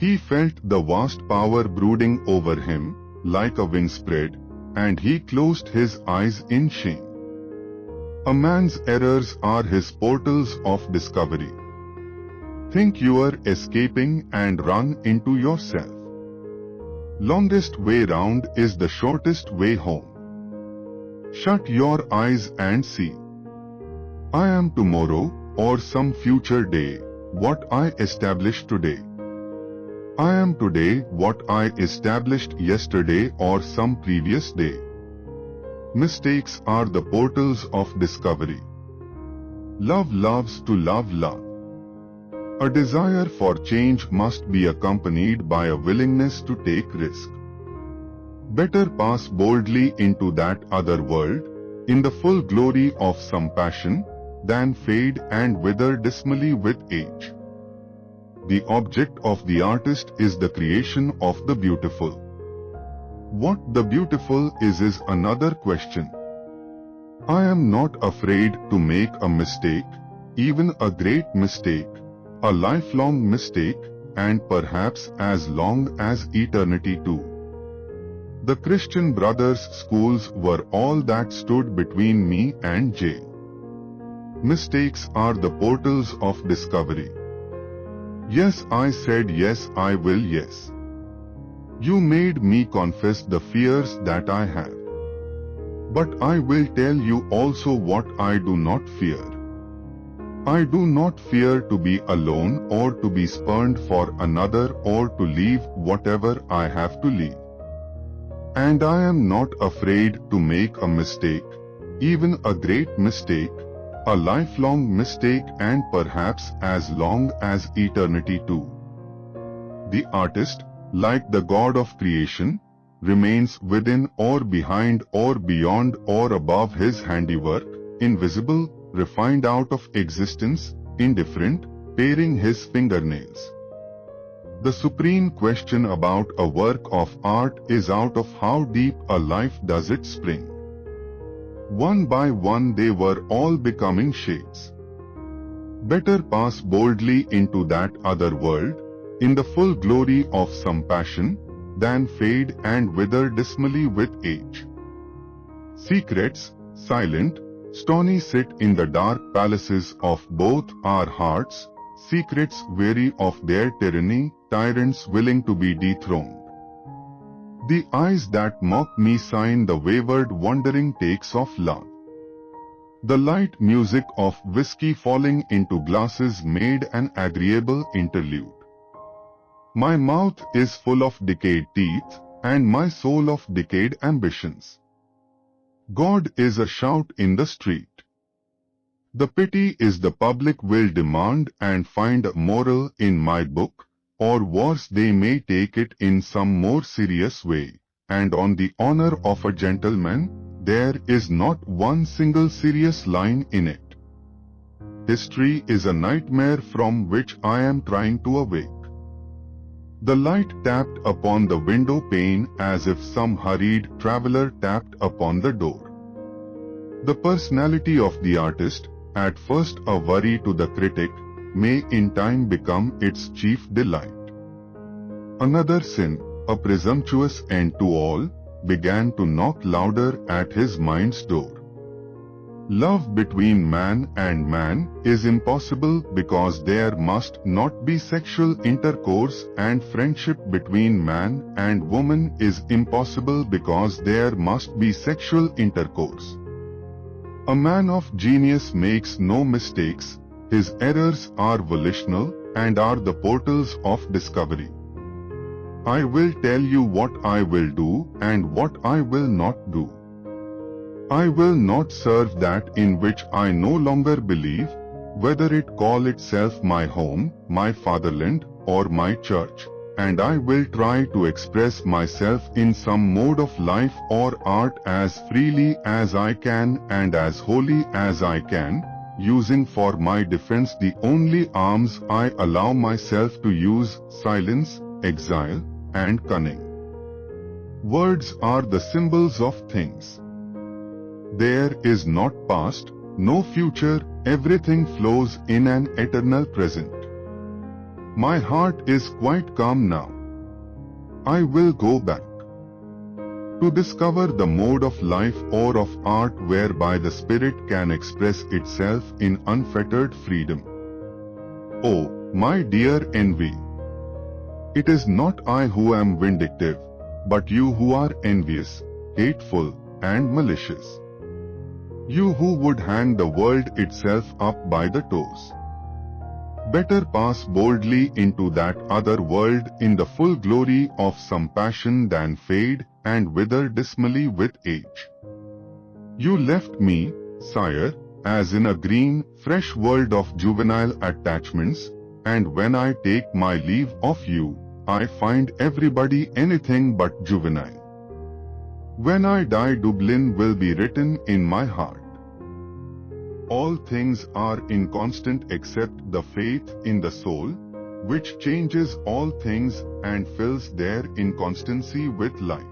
He felt the vast power brooding over him, like a wingspread, and he closed his eyes in shame. A man's errors are his portals of discovery. Think you are escaping and run into yourself. Longest way round is the shortest way home. Shut your eyes and see. I am tomorrow, or some future day, what I established today. I am today what I established yesterday or some previous day. Mistakes are the portals of discovery. Love loves to love love. A desire for change must be accompanied by a willingness to take risk. Better pass boldly into that other world, in the full glory of some passion, than fade and wither dismally with age. The object of the artist is the creation of the beautiful. What the beautiful is another question. I am not afraid to make a mistake, even a great mistake, a lifelong mistake, and perhaps as long as eternity too. The Christian Brothers schools were all that stood between me and jail. Mistakes are the portals of discovery. Yes, I said yes, I will, yes. You made me confess the fears that I have. But I will tell you also what I do not fear. I do not fear to be alone or to be spurned for another or to leave whatever I have to leave. And I am not afraid to make a mistake, even a great mistake, a lifelong mistake, and perhaps as long as eternity too. The artist, like the God of creation, remains within or behind or beyond or above his handiwork, invisible, refined out of existence, indifferent, paring his fingernails. The supreme question about a work of art is out of how deep a life does it spring. One by one they were all becoming shades. Better pass boldly into that other world, in the full glory of some passion, than fade and wither dismally with age. Secrets, silent, stony sit in the dark palaces of both our hearts, secrets weary of their tyranny, tyrants willing to be dethroned. The eyes that mock me sign the wayward wandering takes of love. The light music of whiskey falling into glasses made an agreeable interlude. My mouth is full of decayed teeth, and my soul of decayed ambitions. God is a shout in the street. The pity is the public will demand and find a moral in my book, or worse they may take it in some more serious way, and on the honor of a gentleman, there is not one single serious line in it. History is a nightmare from which I am trying to awake. The light tapped upon the window pane as if some hurried traveler tapped upon the door. The personality of the artist, at first a worry to the critic, may in time become its chief delight. Another sin, a presumptuous end to all, began to knock louder at his mind's door. Love between man and man is impossible because there must not be sexual intercourse, and friendship between man and woman is impossible because there must be sexual intercourse. A man of genius makes no mistakes, his errors are volitional and are the portals of discovery. I will tell you what I will do and what I will not do. I will not serve that in which I no longer believe, whether it call itself my home, my fatherland, or my church, and I will try to express myself in some mode of life or art as freely as I can and as wholly as I can, using for my defense the only arms I allow myself to use: silence, exile, and cunning. Words are the symbols of things. There is not past, no future, everything flows in an eternal present. My heart is quite calm now. I will go back to discover the mode of life or of art whereby the spirit can express itself in unfettered freedom. Oh, my dear envy! It is not I who am vindictive, but you who are envious, hateful, and malicious. You who would hang the world itself up by the toes. Better pass boldly into that other world in the full glory of some passion than fade and wither dismally with age. You left me, sire, as in a green, fresh world of juvenile attachments, and when I take my leave of you, I find everybody anything but juvenile. When I die, Dublin will be written in my heart. All things are inconstant except the faith in the soul, which changes all things and fills their inconstancy with light.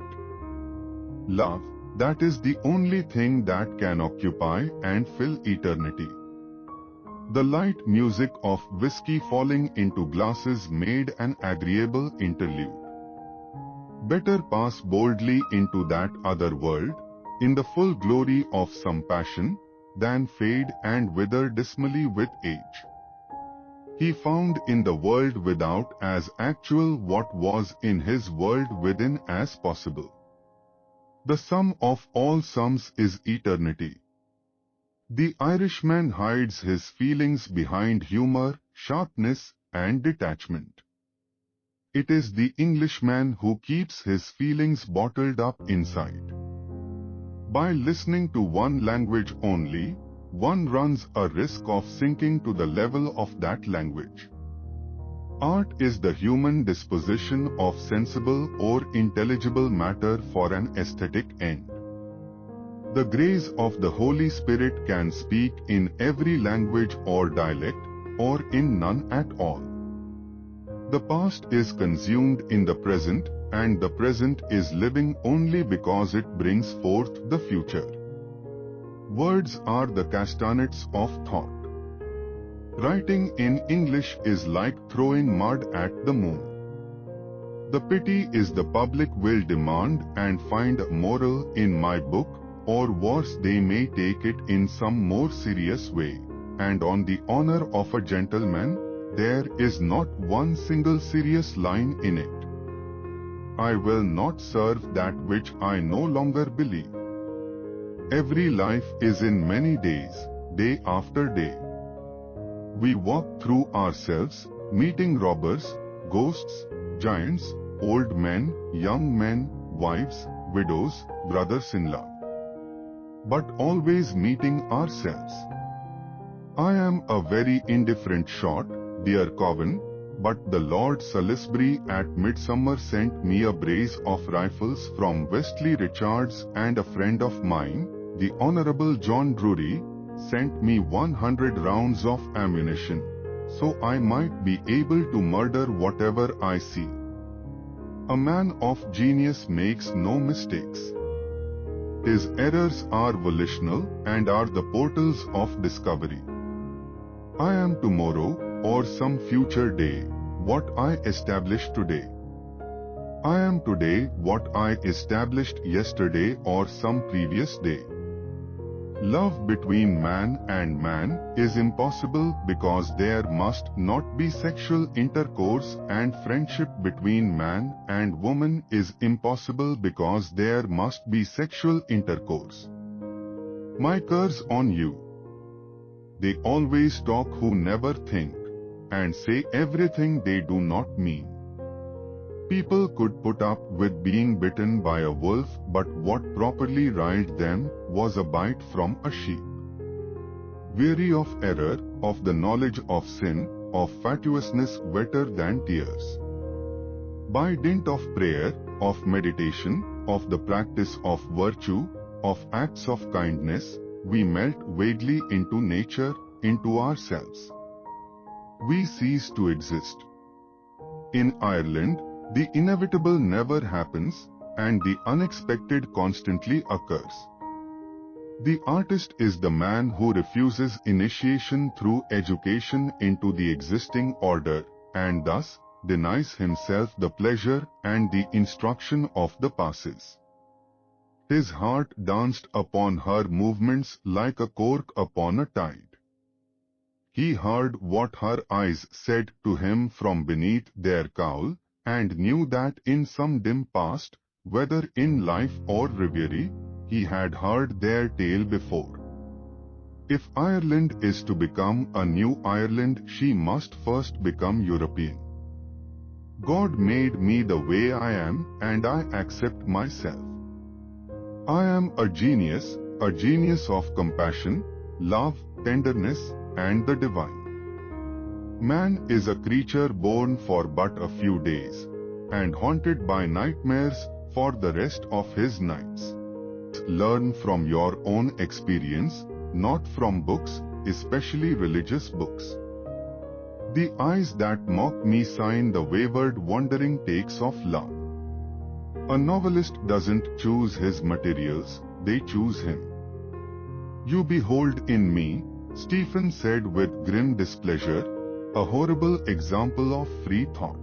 Love, that is the only thing that can occupy and fill eternity. The light music of whiskey falling into glasses made an agreeable interlude. Better pass boldly into that other world, in the full glory of some passion, than fade and wither dismally with age. He found in the world without as actual what was in his world within as possible. The sum of all sums is eternity. The Irishman hides his feelings behind humor, sharpness, and detachment. It is the Englishman who keeps his feelings bottled up inside. By listening to one language only, one runs a risk of sinking to the level of that language. Art is the human disposition of sensible or intelligible matter for an aesthetic end. The grace of the Holy Spirit can speak in every language or dialect, or in none at all. The past is consumed in the present, and the present is living only because it brings forth the future. Words are the castanets of thought. Writing in English is like throwing mud at the moon. The pity is the public will demand and find a moral in my book, or worse they may take it in some more serious way, and on the honor of a gentleman, there is not one single serious line in it. I will not serve that which I no longer believe. Every life is in many days, day after day. We walk through ourselves, meeting robbers, ghosts, giants, old men, young men, wives, widows, brothers-in-law. But always meeting ourselves. I am a very indifferent shot, dear Coven, but the Lord Salisbury at midsummer sent me a brace of rifles from Wesley Richards, and a friend of mine, the Honorable John Drury, sent me 100 rounds of ammunition, so I might be able to murder whatever I see. A man of genius makes no mistakes. His errors are volitional and are the portals of discovery. I am tomorrow, or some future day, what I establish today. I am today what I established yesterday or some previous day. Love between man and man is impossible because there must not be sexual intercourse, and friendship between man and woman is impossible because there must be sexual intercourse. My curse on you. They always talk who never think, and say everything they do not mean. People could put up with being bitten by a wolf, but what properly riled them was a bite from a sheep. Weary of error, of the knowledge of sin, of fatuousness wetter than tears. By dint of prayer, of meditation, of the practice of virtue, of acts of kindness, we melt vaguely into nature, into ourselves. We cease to exist. In Ireland, the inevitable never happens, and the unexpected constantly occurs. The artist is the man who refuses initiation through education into the existing order, and thus denies himself the pleasure and the instruction of the passes. His heart danced upon her movements like a cork upon a tide. He heard what her eyes said to him from beneath their cowl, and knew that in some dim past, whether in life or reverie, he had heard their tale before. If Ireland is to become a new Ireland, she must first become European. God made me the way I am, and I accept myself. I am a genius of compassion, love, tenderness, and the divine. Man is a creature born for but a few days, and haunted by nightmares for the rest of his nights. Learn from your own experience, not from books, especially religious books. The eyes that mock me sign the wayward wandering takes of love. A novelist doesn't choose his materials, they choose him. You behold in me, Stephen said with grim displeasure, a horrible example of free thought.